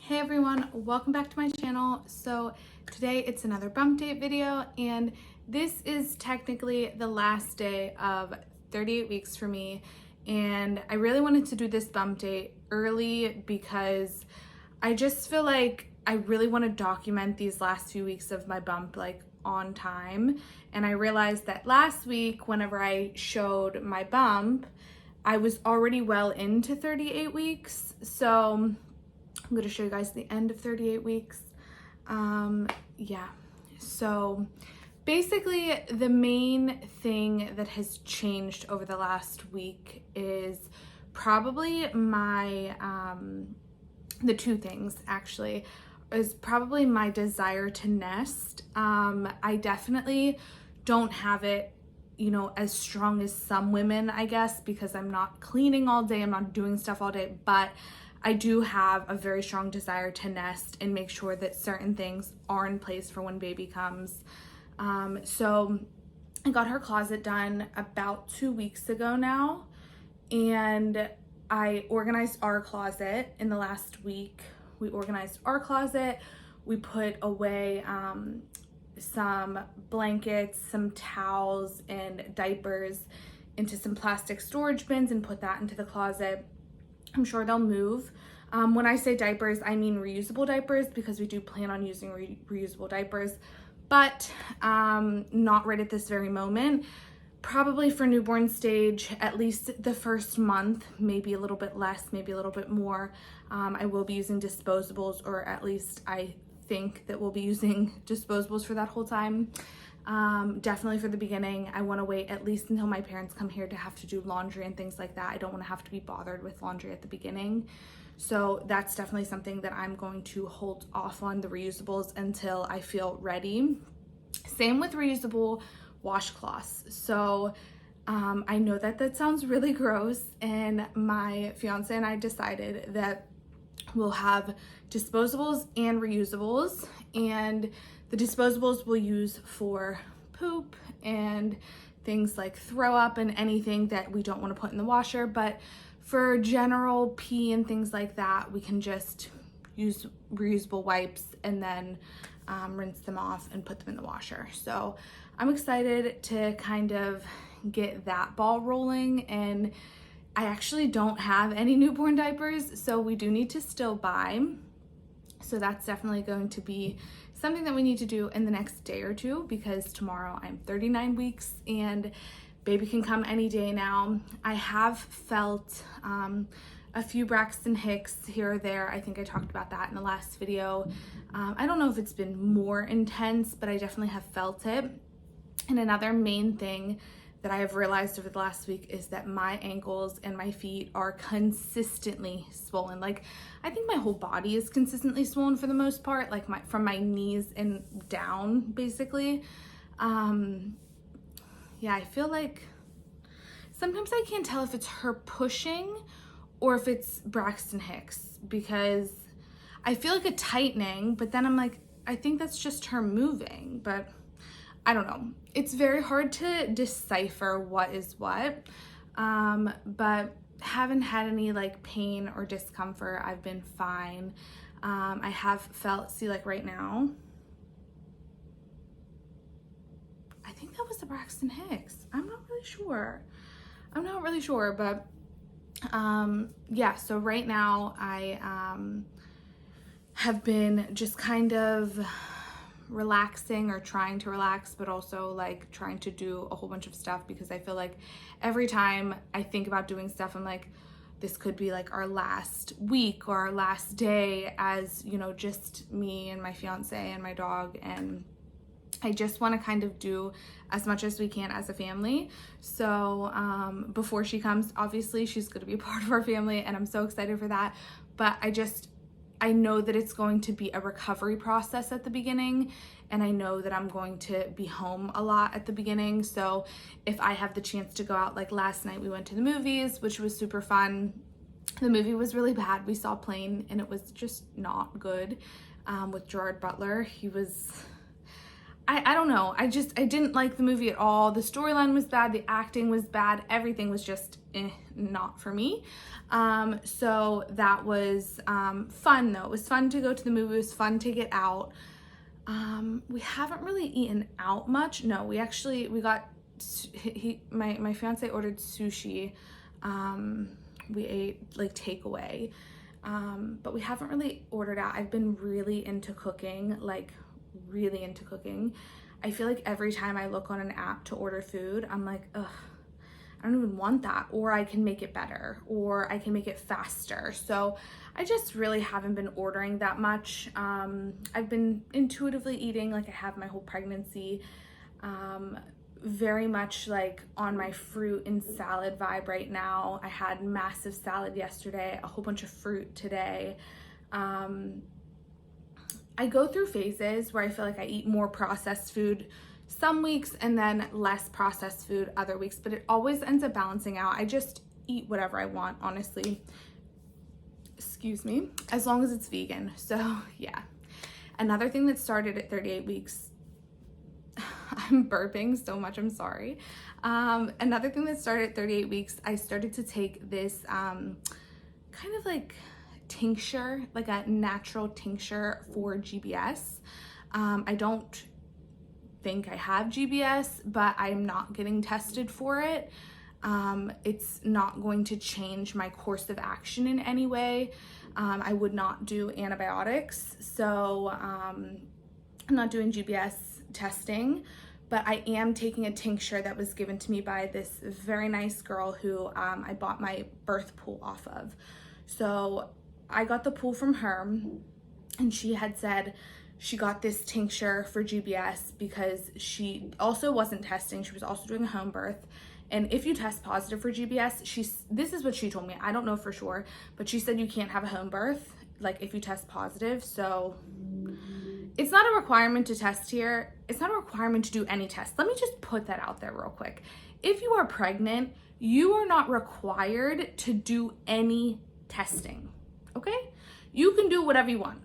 Hey everyone, welcome back to my channel. So today it's another bump date video, and this is technically the last day of 38 weeks for me. And I really wanted to do this bump date early because I just feel like I really want to document these last few weeks of my bump like on time. And I realized that last week, whenever I showed my bump, I was already well into 38 weeks. So I'm going to show you guys the end of 38 weeks. So basically the main thing that has changed over the last week is probably my, the two things actually, is probably my desire to nest. I definitely don't have it, you know, as strong as some women, I guess, because I'm not cleaning all day, I'm not doing stuff all day, but I do have a very strong desire to nest and make sure that certain things are in place for when baby comes. So I got her closet done about 2 weeks ago now, and I organized our closet in the last week. We organized our closet. We put away some blankets, some towels, and diapers into some plastic storage bins and put that into the closet. I'm sure they'll move. When I say diapers, I mean reusable diapers, because we do plan on using reusable diapers, but not right at this very moment. Probably for newborn stage, at least the first month, maybe a little bit less, maybe a little bit more. I will be using disposables, or at least I think that we'll be using disposables for that whole time. Definitely for the beginning, I want to wait at least until my parents come here to have to do laundry and things like that. I don't want to have to be bothered with laundry at the beginning. So that's definitely something that I'm going to hold off on, the reusables, until I feel ready. Same with reusable washcloths. So I know that that sounds really gross, and my fiance and I decided that we'll have disposables and reusables, and the disposables we'll use for poop and things like throw up and anything that we don't want to put in the washer, but for general pee and things like that, we can just use reusable wipes and then rinse them off and put them in the washer. So I'm excited to kind of get that ball rolling, and I actually don't have any newborn diapers, so we do need to still buy. So that's definitely going to be something that we need to do in the next day or two, because tomorrow I'm 39 weeks and baby can come any day now. I have felt a few Braxton Hicks here or there. I think I talked about that in the last video. I don't know if it's been more intense, but I definitely have felt it. And another main thing that I have realized over the last week is that my ankles and my feet are consistently swollen. Like, I think my whole body is consistently swollen for the most part, like from my knees and down, basically. Yeah, I feel like sometimes I can't tell if it's her pushing or if it's Braxton Hicks, because I feel like a tightening, but then I'm like, I think that's just her moving, but I don't know. It's very hard to decipher what is what, but haven't had any like pain or discomfort. I've been fine. I have felt, see, like right now, I think that was the Braxton Hicks. I'm not really sure, but yeah, so right now I have been just kind of relaxing, or trying to relax, but also like trying to do a whole bunch of stuff, because I feel like every time I think about doing stuff, I'm like, this could be like our last week or our last day as, you know, just me and my fiance and my dog, and I just want to kind of do as much as we can as a family. So before she comes, obviously she's going to be a part of our family, and I'm so excited for that, but I know that it's going to be a recovery process at the beginning, and I know that I'm going to be home a lot at the beginning. So if I have the chance to go out, like last night we went to the movies, which was super fun. The movie was really bad. We saw Plane, and it was just not good with Gerard Butler. I don't know. I didn't like the movie at all. The storyline was bad. The acting was bad. Everything was just not for me. So that was fun though. It was fun to go to the movie. It was fun to get out. We haven't really eaten out much. No, we got, my fiance ordered sushi. We ate like takeaway. But we haven't really ordered out. I've been really into cooking, like really into cooking. I feel like every time I look on an app to order food, I'm like, ugh, I don't even want that. Or I can make it better, or I can make it faster. So I just really haven't been ordering that much. I've been intuitively eating like I have my whole pregnancy. Very much like on my fruit and salad vibe right now. I had massive salad yesterday, a whole bunch of fruit today. I go through phases where I feel like I eat more processed food some weeks and then less processed food other weeks, but it always ends up balancing out. I just eat whatever I want, honestly. Excuse me, as long as it's vegan. So yeah. Another thing that started at 38 weeks, I'm burping so much, I'm sorry. Another thing that started at 38 weeks, I started to take this kind of like tincture, like a natural tincture for GBS. I don't think I have GBS, but I'm not getting tested for it. It's not going to change my course of action in any way. I would not do antibiotics, so I'm not doing GBS testing, but I am taking a tincture that was given to me by this very nice girl who I bought my birth pool off of. So I got the pool from her, and she had said she got this tincture for GBS because she also wasn't testing. She was also doing a home birth. And if you test positive for GBS, this is what she told me. I don't know for sure, but she said you can't have a home birth, like if you test positive. So it's not a requirement to test here. It's not a requirement to do any test. Let me just put that out there real quick. If you are pregnant, you are not required to do any testing, okay? You can do whatever you want.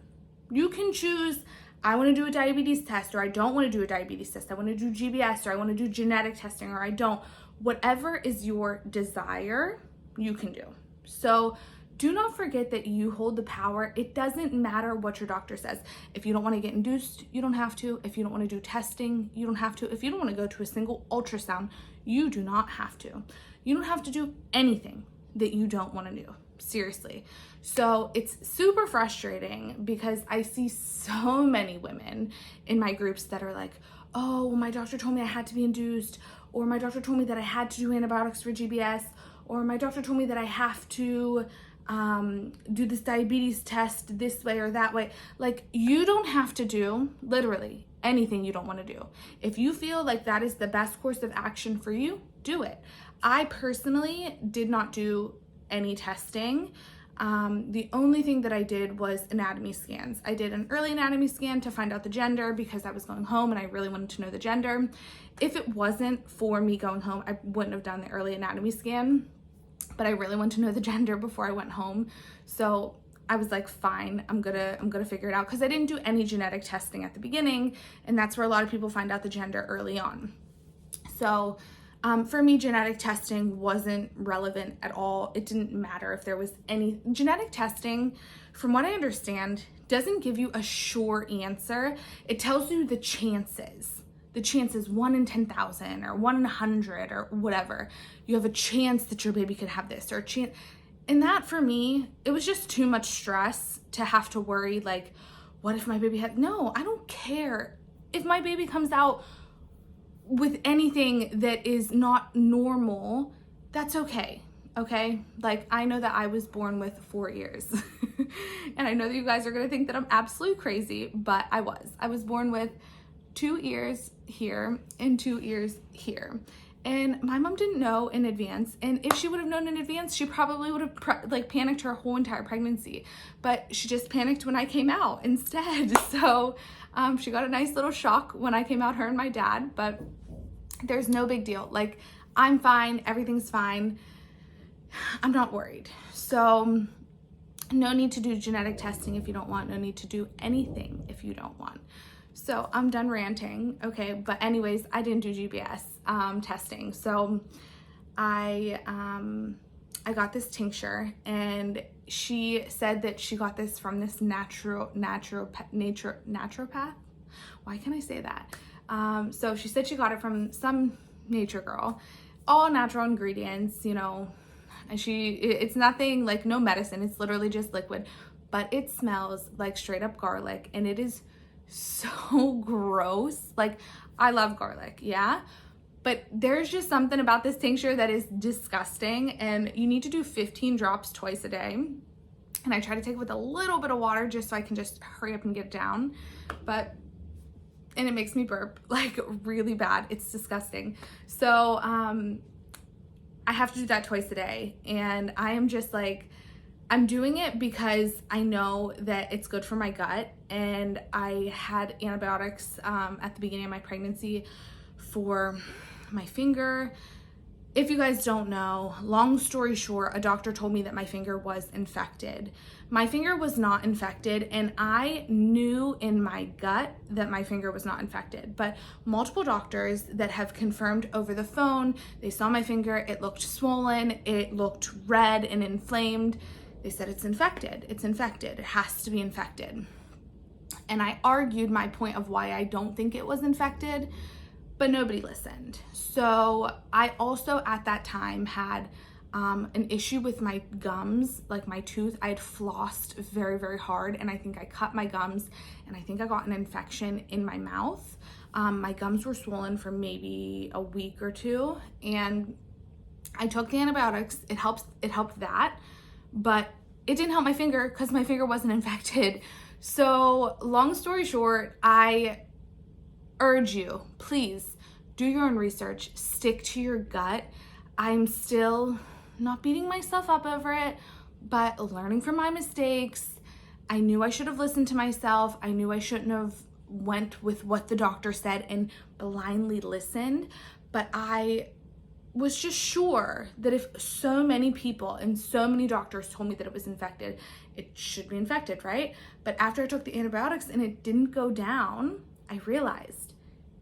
You can choose, I want to do a diabetes test, or I don't want to do a diabetes test. I want to do GBS, or I want to do genetic testing, or I don't. Whatever is your desire, you can do. So do not forget that you hold the power. It doesn't matter what your doctor says. If you don't want to get induced, you don't have to. If you don't want to do testing, you don't have to. If you don't want to go to a single ultrasound, you do not have to. You don't have to do anything that you don't want to do. Seriously. So it's super frustrating because I see so many women in my groups that are like, oh, well, my doctor told me I had to be induced, or my doctor told me that I had to do antibiotics for GBS, or my doctor told me that I have to do this diabetes test this way or that way. Like, you don't have to do literally anything you don't want to do. If you feel like that is the best course of action for you, do it. I personally did not do any testing. The only thing that I did was anatomy scans. I did an early anatomy scan to find out the gender because I was going home and I really wanted to know the gender. If it wasn't for me going home, I wouldn't have done the early anatomy scan, but I really wanted to know the gender before I went home. So I was like, fine, I'm gonna figure it out, because I didn't do any genetic testing at the beginning, and that's where a lot of people find out the gender early on. So for me, genetic testing wasn't relevant at all. It didn't matter if there was any. Genetic testing, from what I understand, doesn't give you a sure answer. It tells you the chances. The chances 1 in 10,000 or 1 in 100 or whatever. You have a chance that your baby could have this, or a chance. And that, for me, it was just too much stress to have to worry, like, what if my baby had. No, I don't care. If my baby comes out with anything that is not normal, that's okay. Okay? Like, I know that I was born with 4 ears. And I know that you guys are gonna think that I'm absolutely crazy, but I was born with 2 ears here and 2 ears here. And my mom didn't know in advance. And if she would have known in advance, she probably would have panicked her whole entire pregnancy. But she just panicked when I came out instead. So she got a nice little shock when I came out, her and my dad, but there's no big deal. Like, I'm fine, everything's fine. I'm not worried. So no need to do genetic testing if you don't want, no need to do anything if you don't want. So I'm done ranting, okay? But anyways, I didn't do GBS testing. So I got this tincture, and she said that she got this from this naturopath. Why can't I say that? So she said she got it from some nature girl, all natural ingredients, you know, and it's nothing, like no medicine, it's literally just liquid, but it smells like straight up garlic, and it is so gross. Like, I love garlic, yeah, but there's just something about this tincture that is disgusting, and you need to do 15 drops twice a day. And I try to take it with a little bit of water just so I can just hurry up and get it down. And it makes me burp like really bad. It's disgusting. So I have to do that twice a day. And I am just like, I'm doing it because I know that it's good for my gut. And I had antibiotics at the beginning of my pregnancy for my finger. If you guys don't know, long story short, a doctor told me that my finger was infected. My finger was not infected, and I knew in my gut that my finger was not infected. But multiple doctors that have confirmed over the phone, they saw my finger, it looked swollen, it looked red and inflamed. They said it's infected, it has to be infected. And I argued my point of why I don't think it was infected, but nobody listened. So I also at that time had an issue with my gums, like my tooth. I had flossed very, very hard, and I think I cut my gums, and I think I got an infection in my mouth. My gums were swollen for maybe a week or two, and I took the antibiotics. It helped that, but it didn't help my finger because my finger wasn't infected. So long story short, I urge you, please do your own research, stick to your gut. I'm still not beating myself up over it, but learning from my mistakes. I knew I should have listened to myself. I knew I shouldn't have went with what the doctor said and blindly listened, but I was just sure that if so many people and so many doctors told me that it was infected, it should be infected, right? But after I took the antibiotics and it didn't go down, I realized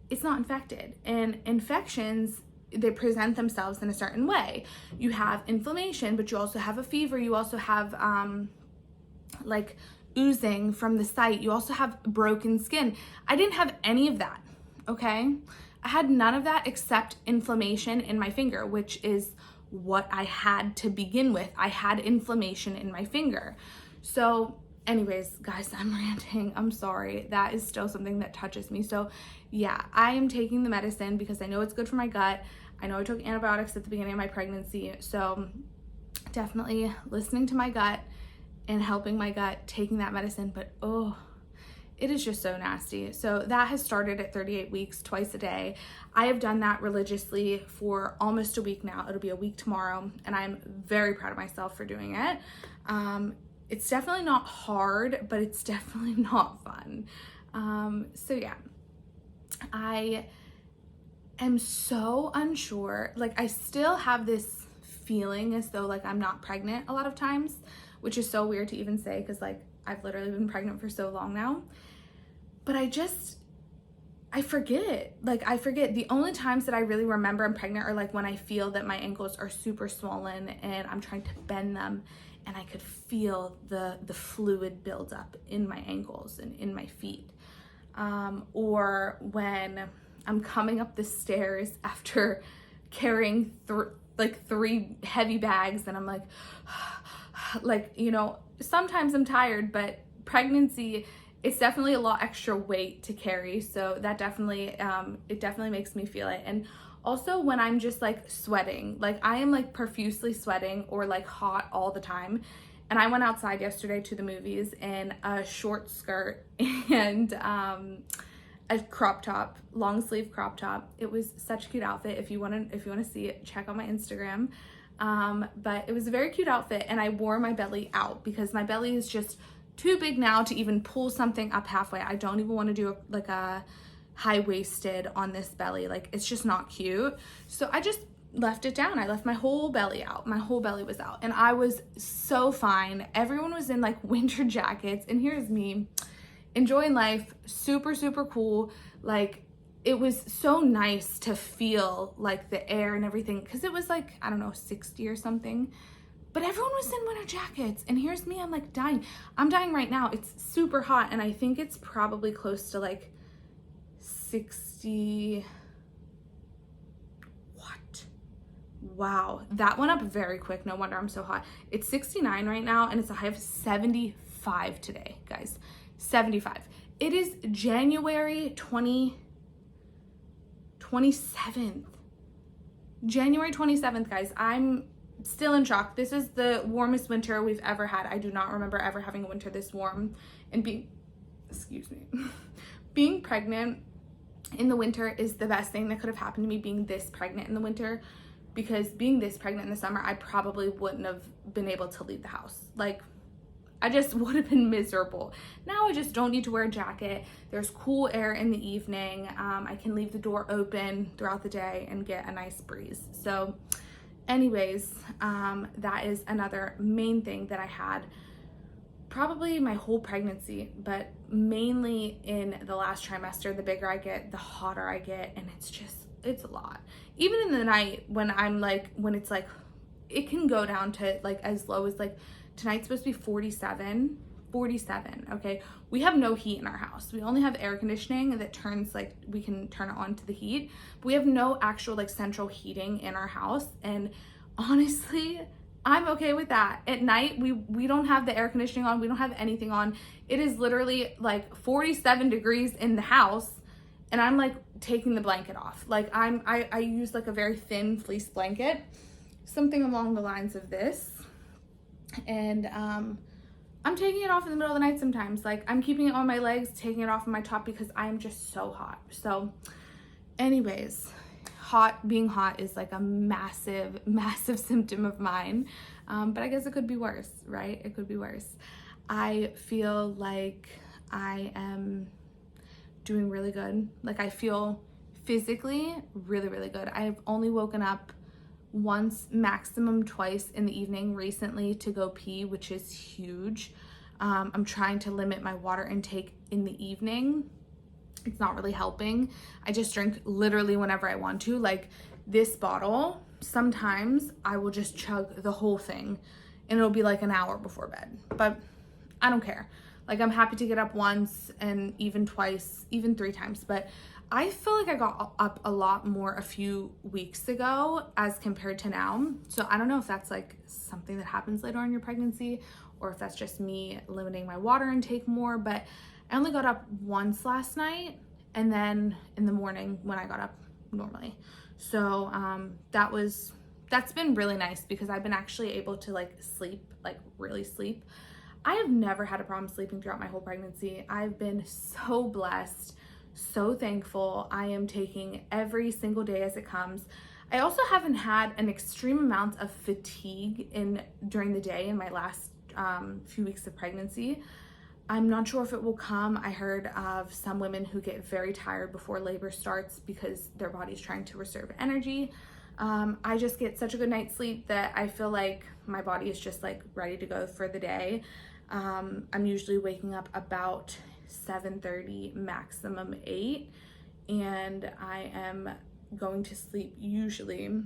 it's not infected. And infections, they present themselves in a certain way. You have inflammation, but you also have a fever. You also have like oozing from the site. You also have broken skin. I didn't have any of that, okay? I had none of that except inflammation in my finger, which is what I had to begin with. I had inflammation in my finger. So anyways, guys, I'm ranting. I'm sorry. That is still something that touches me. So yeah, I am taking the medicine because I know it's good for my gut. I know I took antibiotics at the beginning of my pregnancy. So definitely listening to my gut and helping my gut, taking that medicine. But oh, it is just so nasty. So that has started at 38 weeks, twice a day. I have done that religiously for almost a week now. It'll be a week tomorrow, and I'm very proud of myself for doing it. It's definitely not hard, but it's definitely not fun. So yeah, I am so unsure. Like, I still have this feeling as though like I'm not pregnant a lot of times, which is so weird to even say because like I've literally been pregnant for so long now. But I forget. Like, I forget. The only times that I really remember I'm pregnant are like when I feel that my ankles are super swollen and I'm trying to bend them and I could feel the fluid build up in my ankles and in my feet. Or when I'm coming up the stairs after carrying like 3 heavy bags and I'm like, like, you know, sometimes I'm tired, but pregnancy, it's definitely a lot extra weight to carry. So that definitely, it definitely makes me feel it. And also when I'm just like sweating, like I am like profusely sweating or like hot all the time. And I went outside yesterday to the movies in a short skirt and a crop top, long sleeve crop top. It was such a cute outfit. If you want to see it, check out my Instagram. But it was a very cute outfit, and I wore my belly out because my belly is just too big now to even pull something up halfway. I don't even want to do like a high-waisted on this belly. Like, it's just not cute. So I just left it down. I left my whole belly out. My whole belly was out, and I was so fine. Everyone was in like winter jackets, and here's me enjoying life, super, super cool. Like, it was so nice to feel like the air and everything, because it was like, I don't know, 60 or something. But everyone was in winter jackets, and here's me, I'm like dying. I'm dying right now. It's super hot, and I think it's probably close to like 60. What? Wow, that went up very quick. No wonder I'm so hot. It's 69 right now, and it's a high of 75 today, guys. 75. It is January 27th. January 27th, guys. I'm still in shock. This is the warmest winter we've ever had. I do not remember ever having a winter this warm. And being pregnant in the winter is the best thing that could have happened to me, being this pregnant in the winter, because being this pregnant in the summer, I probably wouldn't have been able to leave the house. Like, I just would have been miserable. Now I just don't need to wear a jacket. There's cool air in the evening. I can leave the door open throughout the day and get a nice breeze. So anyways, that is another main thing that I had probably my whole pregnancy, but mainly in the last trimester. The bigger I get, the hotter I get, and it's a lot. Even in the night when it's like, it can go down to like as low as like, tonight's supposed to be 47, okay? We have no heat in our house. We only have air conditioning that turns, like, we can turn it on to the heat. But we have no actual like central heating in our house. And honestly, I'm okay with that. At night, we don't have the air conditioning on. We don't have anything on. It is literally like 47 degrees in the house, and I'm like taking the blanket off. Like, I use like a very thin fleece blanket, something along the lines of this. And I'm taking it off in the middle of the night sometimes. Like, I'm keeping it on my legs, taking it off on my top, because I'm just so hot. So anyways, being hot is like a massive symptom of mine. But I guess it could be worse, right? It could be worse. I feel like I am doing really good. Like, I feel physically really, really good. I've only woken up once, maximum twice in the evening recently to go pee, which is huge. I'm trying to limit my water intake in the evening. It's not really helping. I just drink literally whenever I want to. Like, this bottle, sometimes I will just chug the whole thing, and it'll be like an hour before bed. But I don't care. Like, I'm happy to get up once, and even twice, even 3 times. But I feel like I got up a lot more a few weeks ago as compared to now. So I don't know if that's like something that happens later in your pregnancy, or if that's just me limiting my water intake more. But I only got up once last night, and then in the morning when I got up normally. So that's been really nice, because I've been actually able to like sleep, like really sleep. I have never had a problem sleeping throughout my whole pregnancy. I've been so blessed, so thankful. I am taking every single day as it comes. I also haven't had an extreme amount of fatigue during the day in my last few weeks of pregnancy. I'm not sure if it will come. I heard of some women who get very tired before labor starts because their body's trying to reserve energy. I just get such a good night's sleep that I feel like my body is just like ready to go for the day. I'm usually waking up about 7:30, maximum 8, and I am going to sleep usually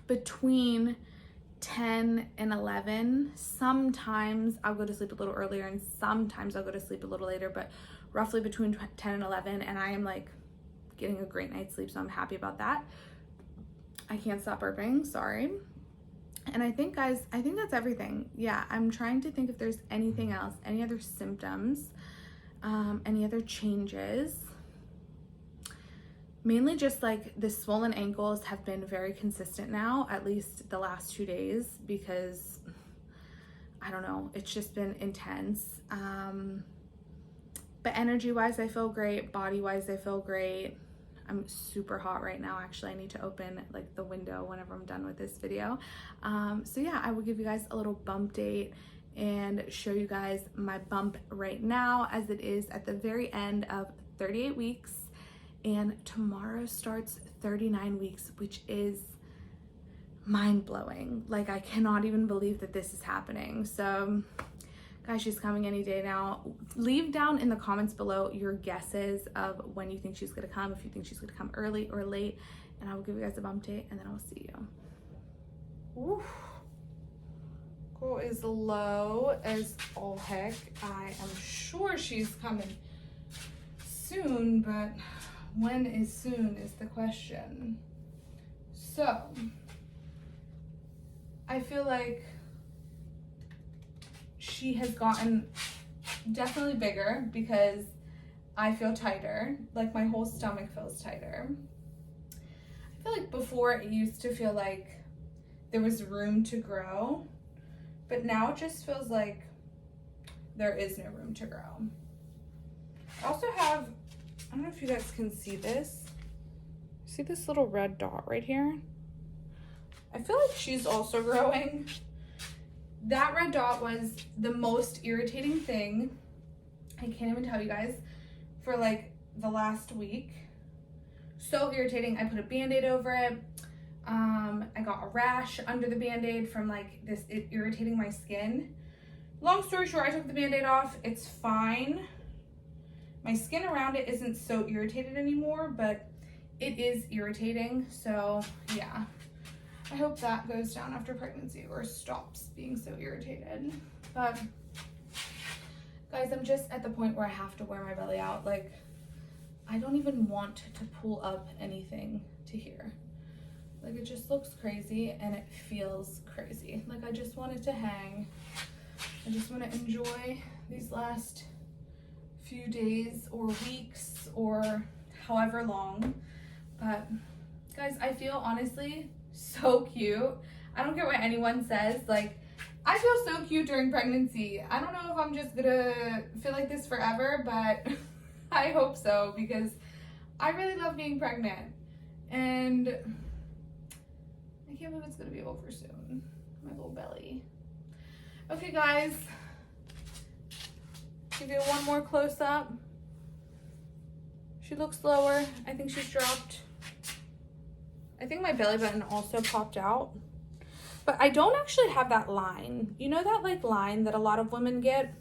between 10 and 11. Sometimes I'll go to sleep a little earlier, and sometimes I'll go to sleep a little later, but roughly between 10 and 11, and I am like getting a great night's sleep, so I'm happy about that. I can't stop burping, sorry. And I think, guys, that's everything. Yeah, I'm trying to think if there's anything else, any other symptoms, any other changes. Mainly just like the swollen ankles have been very consistent now, at least the last 2 days, because I don't know, it's just been intense. But energy-wise, I feel great. Body-wise, I feel great. I'm super hot right now. Actually, I need to open like the window whenever I'm done with this video. So yeah, I will give you guys a little bump date and show you guys my bump right now, as it is at the very end of 38 weeks. And tomorrow starts 39 weeks, which is mind-blowing. Like, I cannot even believe that this is happening. So Guys, she's coming any day now. Leave down in the comments below your guesses of when you think she's gonna come, if you think she's gonna come early or late, and I will give you guys a bump date, and then I will see you. Oof. Girl is low as all heck. I am sure she's coming soon, but when is soon is the question. So, I feel like she has gotten definitely bigger because I feel tighter, like my whole stomach feels tighter. I feel like before it used to feel like there was room to grow, but now it just feels like there is no room to grow. I also have, I don't know if you guys can see this. See this little red dot right here? I feel like she's also growing. That red dot was the most irritating thing, I can't even tell you guys, for like the last week. So irritating. I put a Band-Aid over it. I got a rash under the Band-Aid from like it irritating my skin. Long story short, I took the Band-Aid off. It's fine. My skin around it isn't so irritated anymore, but it is irritating. So yeah, I hope that goes down after pregnancy or stops being so irritated. But guys, I'm just at the point where I have to wear my belly out. Like, I don't even want to pull up anything to here. Like, it just looks crazy and it feels crazy. Like, I just want it to hang. I just want to enjoy these last few days or weeks or however long. But guys, I feel honestly so cute. I don't care what anyone says. Like, I feel so cute during pregnancy. I don't know if I'm just gonna feel like this forever, but I hope so, because I really love being pregnant. And I can't believe it's gonna be over soon. My little belly. Okay, guys. Give you one more close up. She looks lower. I think she's dropped. I think my belly button also popped out. But I don't actually have that line. You know that like line that a lot of women get?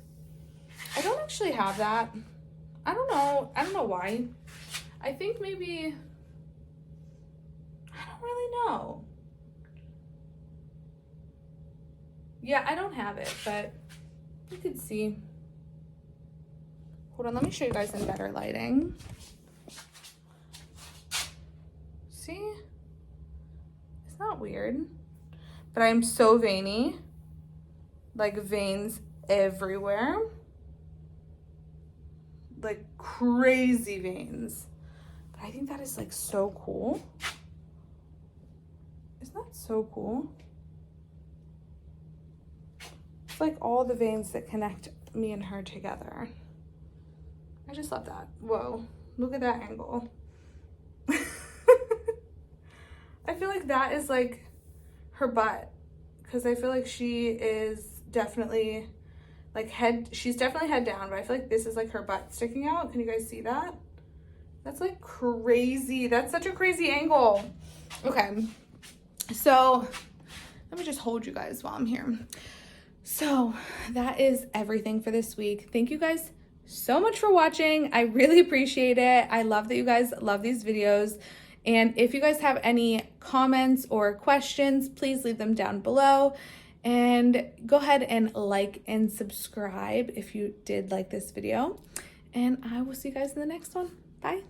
I don't actually have that. I don't know why. I think maybe, I don't really know. Yeah, I don't have it, but you could see. Hold on, let me show you guys in better lighting. See? It's not weird. But I am so veiny. Like, veins everywhere. Like, crazy veins. But I think that is like so cool. Isn't that so cool? It's like all the veins that connect me and her together. I just love that. Whoa, look at that angle. I feel like that is like her butt, because I feel like she is definitely like she's definitely head down, but I feel like this is like her butt sticking out. Can you guys see that? That's like crazy. That's such a crazy angle. Okay, so let me just hold you guys while I'm here. So that is everything for this week. Thank you guys so much for watching. I really appreciate it. I love that you guys love these videos. And if you guys have any comments or questions, please leave them down below. And go ahead and like and subscribe if you did like this video. And I will see you guys in the next one. Bye.